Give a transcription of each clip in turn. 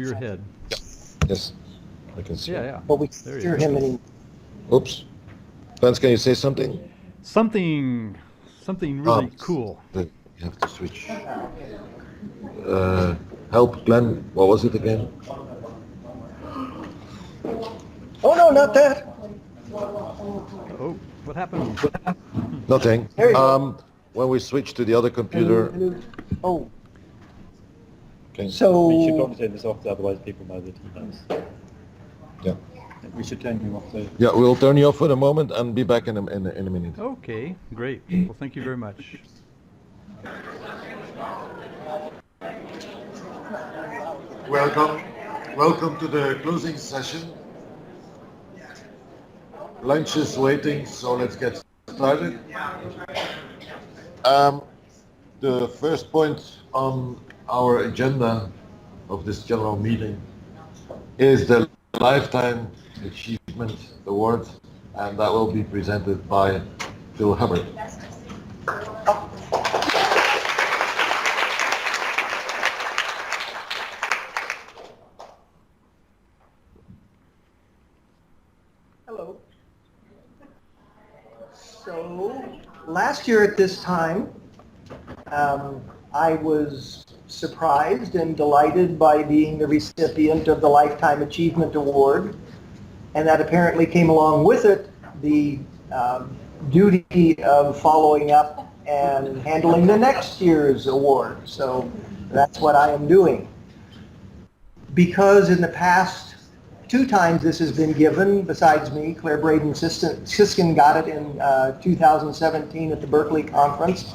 your head. Yes, I can see. Yeah. But we There can't you hear go. him anymore. Oops. Vance, can you say something? Something really cool. You have to switch. Help, Glenn. What was it again? Oh, no, not that. Oh, what happened? Nothing. There you go. When we switch to the other computer. Oh, Okay. so... We should probably turn this off, otherwise people know that he knows. Yeah. We should turn you off. So. Yeah, we'll turn you off for a moment and be back in a minute. Okay, great. Well, thank you very much. Welcome to the closing session. Lunch is waiting, so let's get started. The first point on our agenda of this general meeting is the Lifetime Achievement Award, and that will be presented by Phil Hubbard. Hello. So, last year at this time, I was surprised and delighted by being the recipient of the Lifetime Achievement Award, and that apparently came along with it the duty of following up and handling the next year's award. So that's what I am doing. Because in the past 2 times this has been given, besides me, Claire Braden Siskin got it in 2017 at the Berkeley Conference.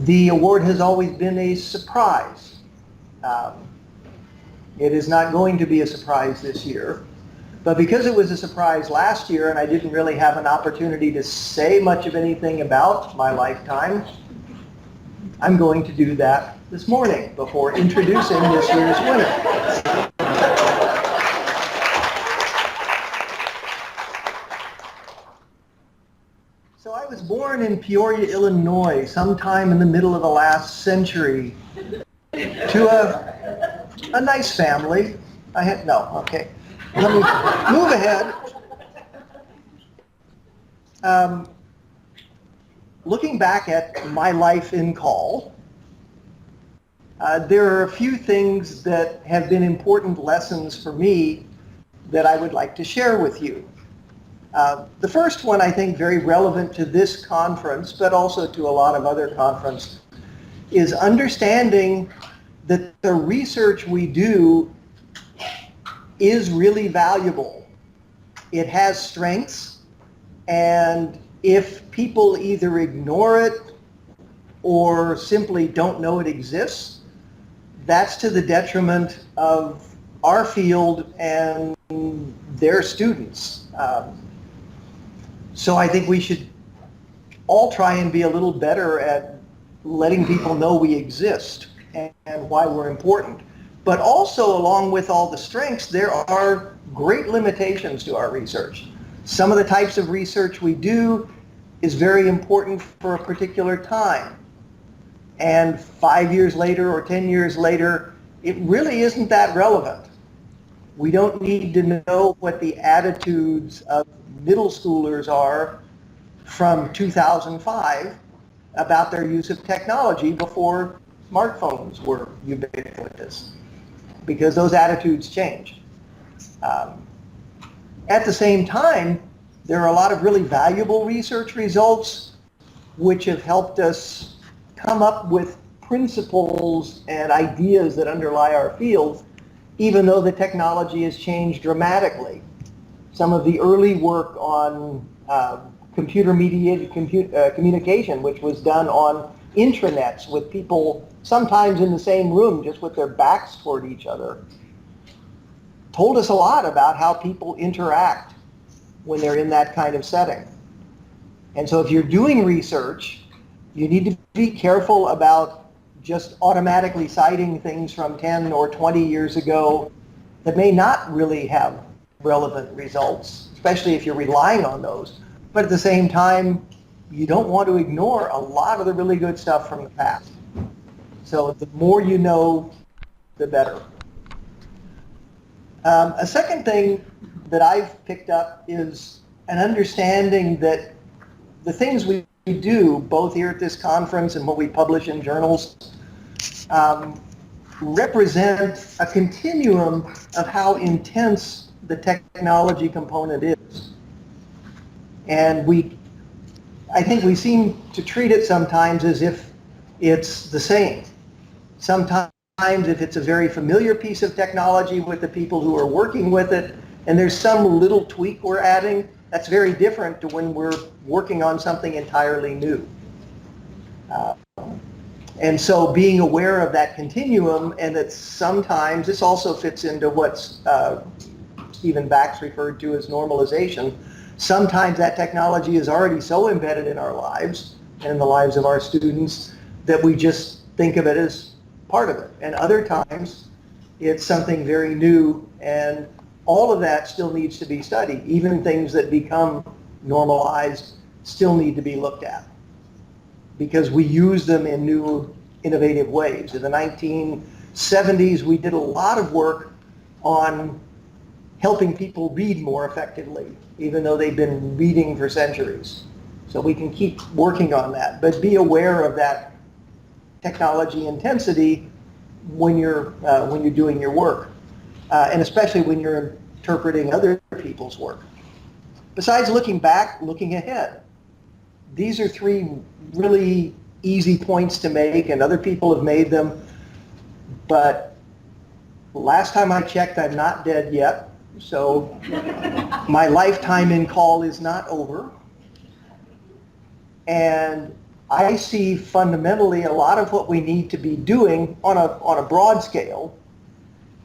The award has always been a surprise. It is not going to be a surprise this year. But because it was a surprise last year and I didn't really have an opportunity to say much of anything about my lifetime, I'm going to do that this morning before introducing this year's winner. So I was born in Peoria, Illinois, sometime in the middle of the last century, to a nice family. Let me move ahead. Looking back at my life in call, there are a few things that have been important lessons for me that I would like to share with you. The first one, I think, very relevant to this conference, but also to a lot of other conferences, is understanding that the research we do is really valuable. It has strengths, and if people either ignore it or simply don't know it exists, that's to the detriment of our field and their students. So I think we should all try and be a little better at letting people know we exist and why we're important. But also, along with all the strengths, there are great limitations to our research. Some of the types of research we do is very important for a particular time. And 5 years later or 10 years later, it really isn't that relevant. We don't need to know what the attitudes of middle schoolers are from 2005 about their use of technology before smartphones were ubiquitous, because those attitudes change. At the same time, there are a lot of really valuable research results which have helped us come up with principles and ideas that underlie our field, even though the technology has changed dramatically. Some of the early work on computer-mediated communication, which was done on intranets with people sometimes in the same room, just with their backs toward each other, told us a lot about how people interact when they're in that kind of setting. And so if you're doing research, you need to be careful about just automatically citing things from 10 or 20 years ago that may not really have relevant results, especially if you're relying on those. But at the same time, you don't want to ignore a lot of the really good stuff from the past. So the more you know, the better. A second thing that I've picked up is an understanding that the things we do, both here at this conference and what we publish in journals, represent a continuum of how intense the technology component is. And I think we seem to treat it sometimes as if it's the same. Sometimes if it's a very familiar piece of technology with the people who are working with it, and there's some little tweak we're adding, that's very different to when we're working on something entirely new. And so being aware of that continuum, and that sometimes this also fits into what Stephen Bax referred to as normalization. Sometimes that technology is already so embedded in our lives and in the lives of our students that we just think of it as part of it. And other times it's something very new, and all of that still needs to be studied. Even things that become normalized still need to be looked at, because we use them in new, innovative ways. In the 1970s, we did a lot of work on helping people read more effectively, even though they've been reading for centuries. So we can keep working on that, but be aware of that technology intensity when you're doing your work, and especially when you're interpreting other people's work. Besides looking back, looking ahead. These are three really easy points to make, and other people have made them, but last time I checked, I'm not dead yet, so my lifetime in call is not over. And I see fundamentally a lot of what we need to be doing on a broad scale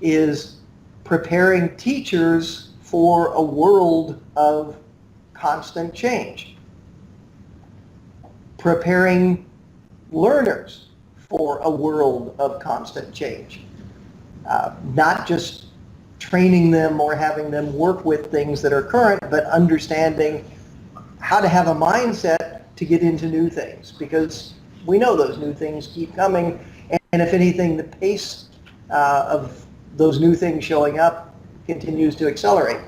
is preparing teachers for a world of constant change. Preparing learners for a world of constant change. Not just training them or having them work with things that are current, but understanding how to have a mindset to get into new things, because we know those new things keep coming, and if anything, the pace of those new things showing up continues to accelerate.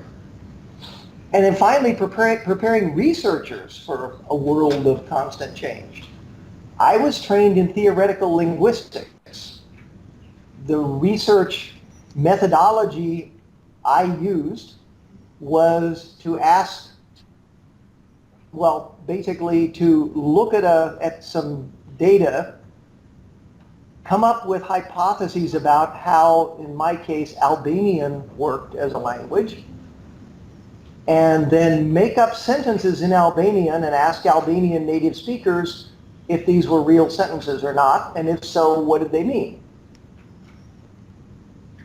And then finally, preparing researchers for a world of constant change. I was trained in theoretical linguistics. The research methodology I used was to ask, well, basically to look at some data, come up with hypotheses about how, in my case, Albanian worked as a language, and then make up sentences in Albanian and ask Albanian native speakers if these were real sentences or not, and if so, what did they mean?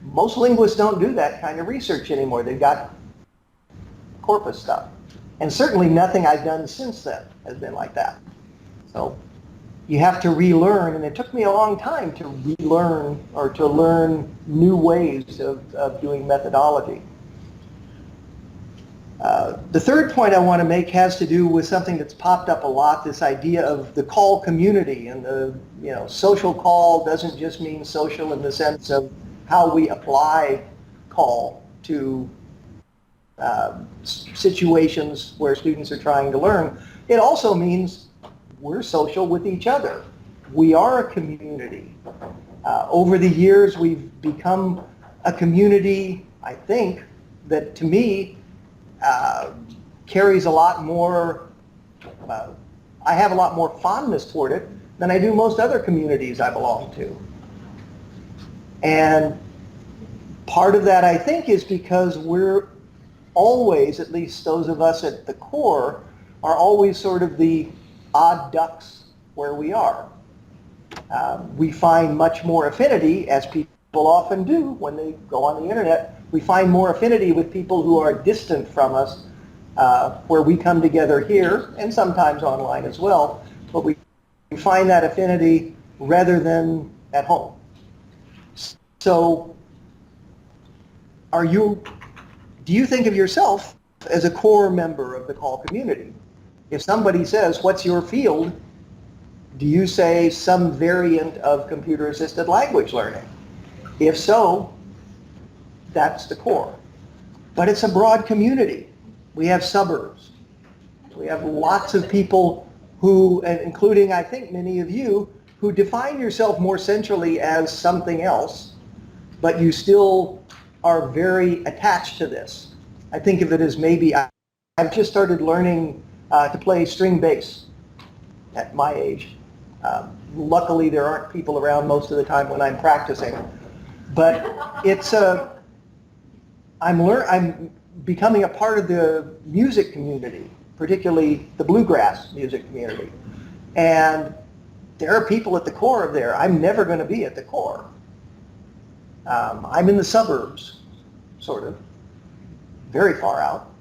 Most linguists don't do that kind of research anymore. They've got corpus stuff. And certainly nothing I've done since then has been like that. So you have to relearn, and it took me a long time to relearn or to learn new ways of doing methodology. The third point I want to make has to do with something that's popped up a lot, this idea of the call community. And the social call doesn't just mean social in the sense of how we apply call to situations where students are trying to learn. It also means we're social with each other. We are a community. Over the years, we've become a community, I think, that to me carries a lot more, I have a lot more fondness toward it than I do most other communities I belong to. And part of that, I think, is because we're always, at least those of us at the core, are always sort of the odd ducks where we are. We find much more affinity, as people often do when they go on the internet, we find more affinity with people who are distant from us, where we come together here, and sometimes online as well, but we find that affinity rather than at home. So, do you think of yourself as a core member of the call community? If somebody says, what's your field? Do you say some variant of computer-assisted language learning? If so, that's the core. but it's a broad community. We have suburbs. We have lots of people who, and including I think many of you, who define yourself more centrally as something else, but you still are very attached to this. I think of it as maybe I've just started learning to play string bass at my age. Luckily, there aren't people around most of the time when I'm practicing, but it's I'm becoming a part of the music community, particularly the bluegrass music community, and there are people at the core of there. I'm never going to be at the core. I'm in the suburbs, sort of, very far out.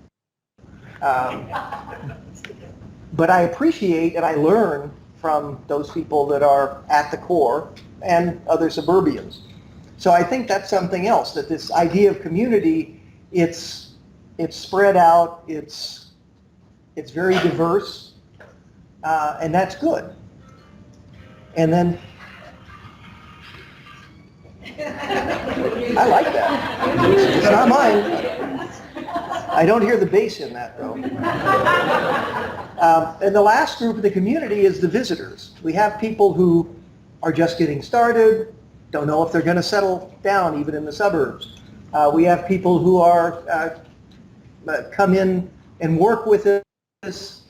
But I appreciate and I learn from those people that are at the core and other suburbians. So I think that's something else, that this idea of community, it's spread out, it's very diverse, and that's good. And then, I like that. It's not mine. I don't hear the bass in that, though. And the last group of the community is the visitors. We have people who are just getting started, don't know if they're going to settle down even in the suburbs. We have people who are come in and work with us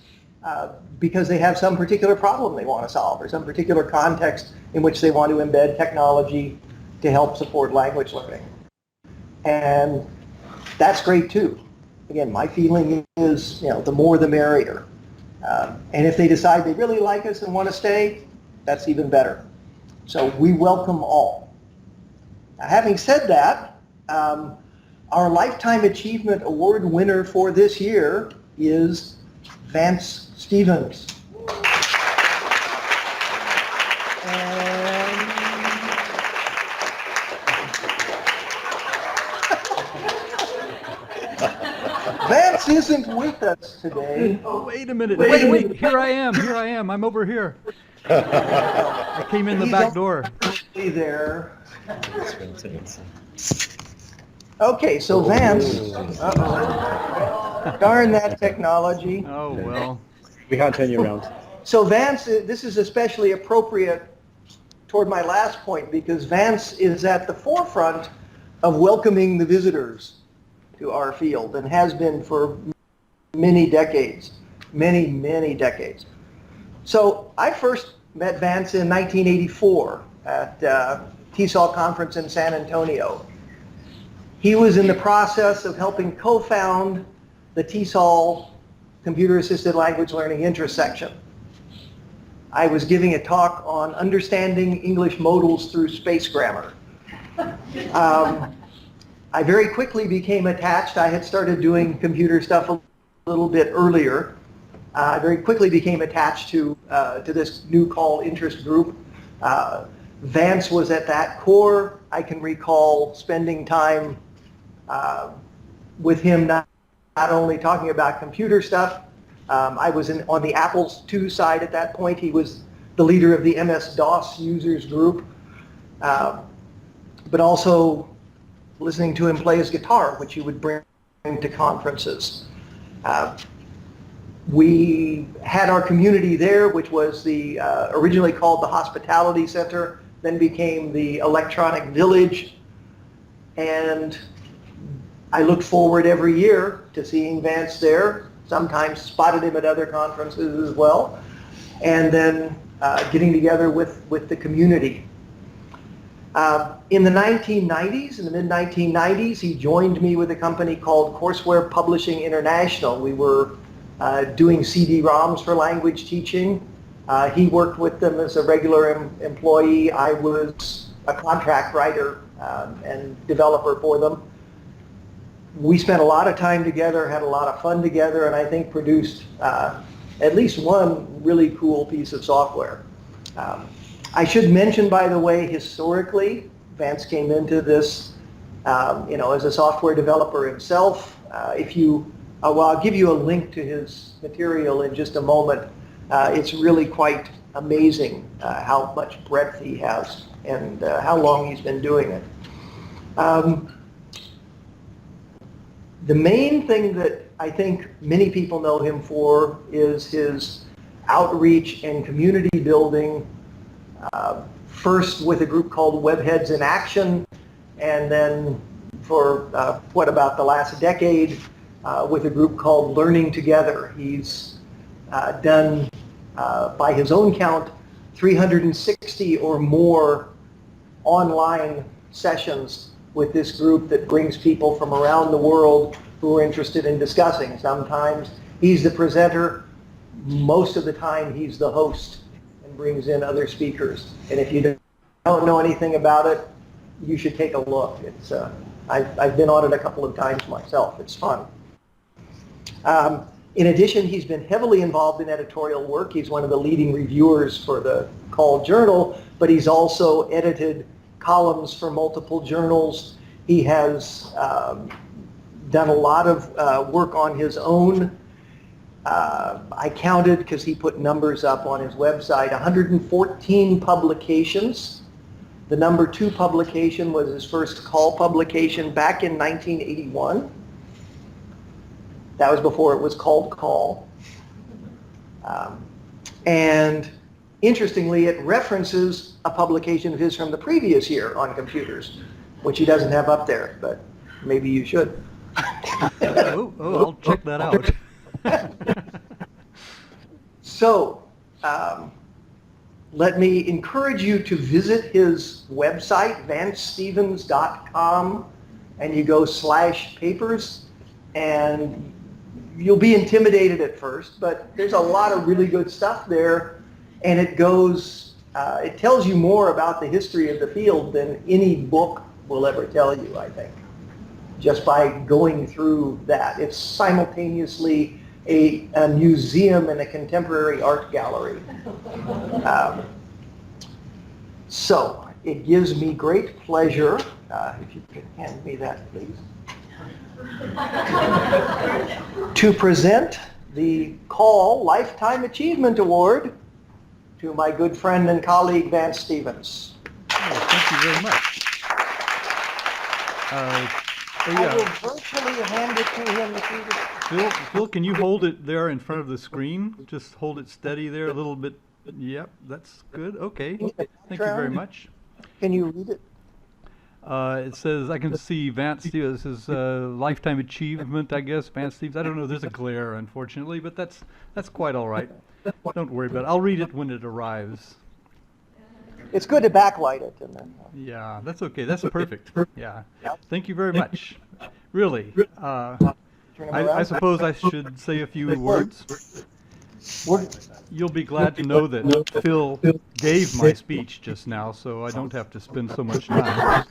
because they have some particular problem they want to solve or some particular context in which they want to embed technology to help support language learning. And that's great too. Again, my feeling is, the more the merrier. And if they decide they really like us and want to stay, that's even better. So we welcome all. Now, having said that, our Lifetime Achievement Award winner for this year is Vance Stevens. Vance isn't with us today. Oh, wait a minute. Wait. Here I am. I'm over here. I came in the back door. There. Okay, so Vance. Uh-oh. Darn that technology. Oh, well. We can't turn you around. So Vance, this is especially appropriate toward my last point because Vance is at the forefront of welcoming the visitors to our field and has been for many decades, many decades. So I first met Vance in 1984 at TESOL conference in San Antonio. He was in the process of helping co-found the TESOL Computer Assisted Language Learning intersection. I was giving a talk on understanding English modals through space grammar. I very quickly became attached. I had started doing computer stuff a little bit earlier. I very quickly became attached to this new call interest group. Vance was at that core. I can recall spending time with him not only talking about computer stuff. I was on the Apples II side at that point. He was the leader of the MS-DOS users group, but also listening to him play his guitar, which he would bring to conferences. We had our community there, which was the originally called the Hospitality Center, then became the Electronic Village, and I looked forward every year to seeing Vance there, sometimes spotted him at other conferences as well, and then getting together with the community. In the 1990s, in the mid-1990s, he joined me with a company called Courseware Publishing International. We were doing CD-ROMs for language teaching. He worked with them as a regular employee. I was a contract writer and developer for them. We spent a lot of time together, had a lot of fun together, and I think produced at least one really cool piece of software. I should mention, by the way, historically, Vance came into this, as a software developer himself. I'll give you a link to his material in just a moment. It's really quite amazing how much breadth he has and how long he's been doing it. The main thing that I think many people know him for is his outreach and community building, first with a group called Webheads in Action, and then for about the last decade with a group called Learning Together. He's done, by his own count, 360 or more online sessions with this group that brings people from around the world who are interested in discussing. Sometimes he's the presenter, most of the time he's the host and brings in other speakers. And if you don't know anything about it, you should take a look. It's I've been on it a couple of times myself. It's fun. In addition, he's been heavily involved in editorial work. He's one of the leading reviewers for the Call Journal, but he's also edited columns for multiple journals. He has done a lot of work on his own. I counted, because he put numbers up on his website, 114 publications. The number 2 publication was his first Call publication back in 1981. That was before it was called Call. And interestingly, it references a publication of his from the previous year on computers, which he doesn't have up there, but maybe you should. Oh, I'll check that out. So, let me encourage you to visit his website, vancestevens.com, and you go /papers, and you'll be intimidated at first, but there's a lot of really good stuff there, and it goes, it tells you more about the history of the field than any book will ever tell you, I think, just by going through that. It's simultaneously a museum and a contemporary art gallery. So it gives me great pleasure, if you could hand me that, please, to present the Call Lifetime Achievement Award to my good friend and colleague, Vance Stevens. Oh, thank you very much. I will virtually hand it to him if you would. Phil, can you hold it there in front of the screen? Just hold it steady there a little bit. Yep, that's good. Okay. Thank you very much. Can you read it? It says, I can see Vance Stevens. This is lifetime achievement, I guess. Vance Stevens. I don't know. There's a glare, unfortunately, but that's quite all right. Don't worry about it. I'll read it when it arrives. It's good to backlight it. And then, Yeah, that's okay. That's perfect. Yeah. Thank you very much. Really. I suppose I should say a few words. You'll be glad to know that Phil gave my speech just now, so I don't have to spend so much time.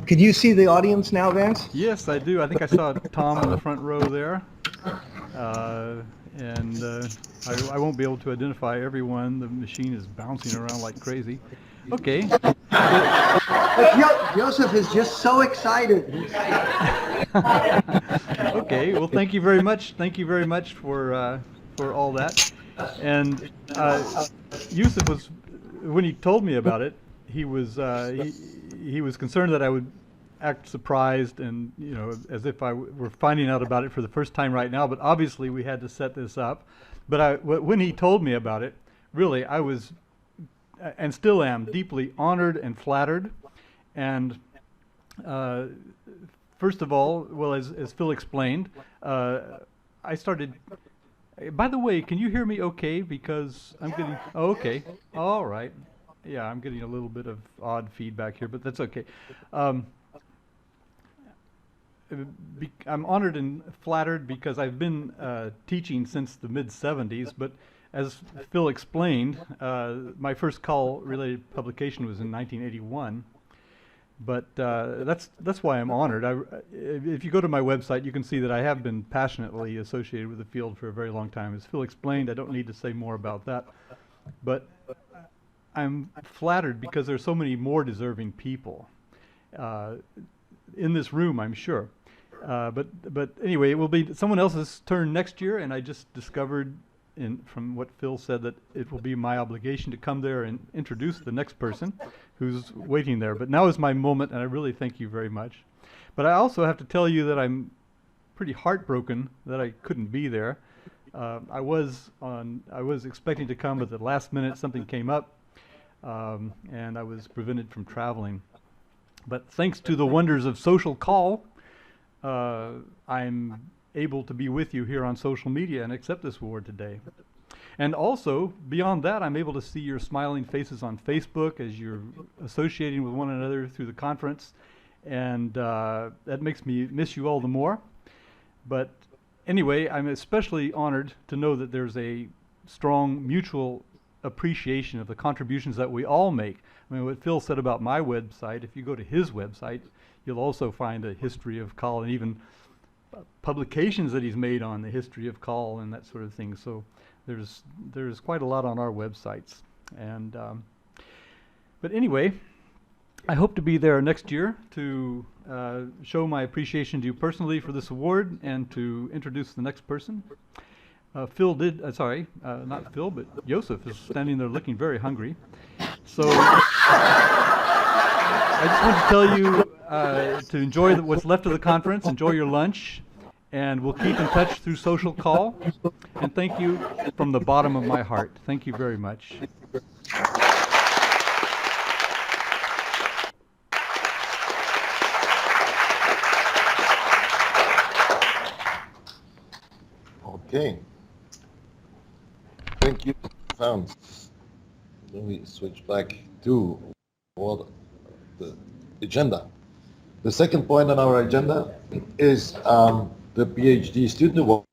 Could you see the audience now, Vance? Yes, I do. I think I saw Tom in the front row there. I won't be able to identify everyone. The machine is bouncing around like crazy. Okay. Joseph is just so excited. Okay. Well, thank you very much. Thank you very much for all that. And Jozef was, when he told me about it, he was concerned that I would act surprised and, you know, as if I were finding out about it for the first time right now. But obviously we had to set this up. But when he told me about it, really I was, and still am, deeply honored and flattered. And first of all, well, as Phil explained, I started. By the way, can you hear me okay? Because I'm getting. Oh, okay. All right. Yeah, I'm getting a little bit of odd feedback here, but that's okay. I'm honored and flattered because I've been teaching since the mid-'70s, but as Phil explained, my first call-related publication was in 1981. But that's why I'm honored. If you go to my website, you can see that I have been passionately associated with the field for a very long time. As Phil explained, I don't need to say more about that. But I'm flattered because there are so many more deserving people in this room, I'm sure. But anyway, it will be someone else's turn next year, and I just discovered from what Phil said that it will be my obligation to come there and introduce the next person who's waiting there. But now is my moment, and I really thank you very much. But I also have to tell you that I'm pretty heartbroken that I couldn't be there. I was expecting to come, but at the last minute something came up, and I was prevented from traveling. But thanks to the wonders of social call, I'm able to be with you here on social media and accept this award today. And also, beyond that, I'm able to see your smiling faces on Facebook as you're associating with one another through the conference, and that makes me miss you all the more. But anyway, I'm especially honored to know that there's a strong mutual appreciation of the contributions that we all make. I mean, what Phil said about my website, if you go to his website, you'll also find a history of call and even publications that he's made on the history of call and that sort of thing. So there's quite a lot on our websites. And but anyway, I hope to be there next year to show my appreciation to you personally for this award and to introduce the next person. Phil did, not Phil, but Jozef is standing there looking very hungry. So I just want to tell you to enjoy what's left of the conference, enjoy your lunch, and we'll keep in touch through social call. And thank you from the bottom of my heart. Thank you very much. Okay. Thank you, Vance. Let me switch back to the agenda. The second point on our agenda is the PhD student award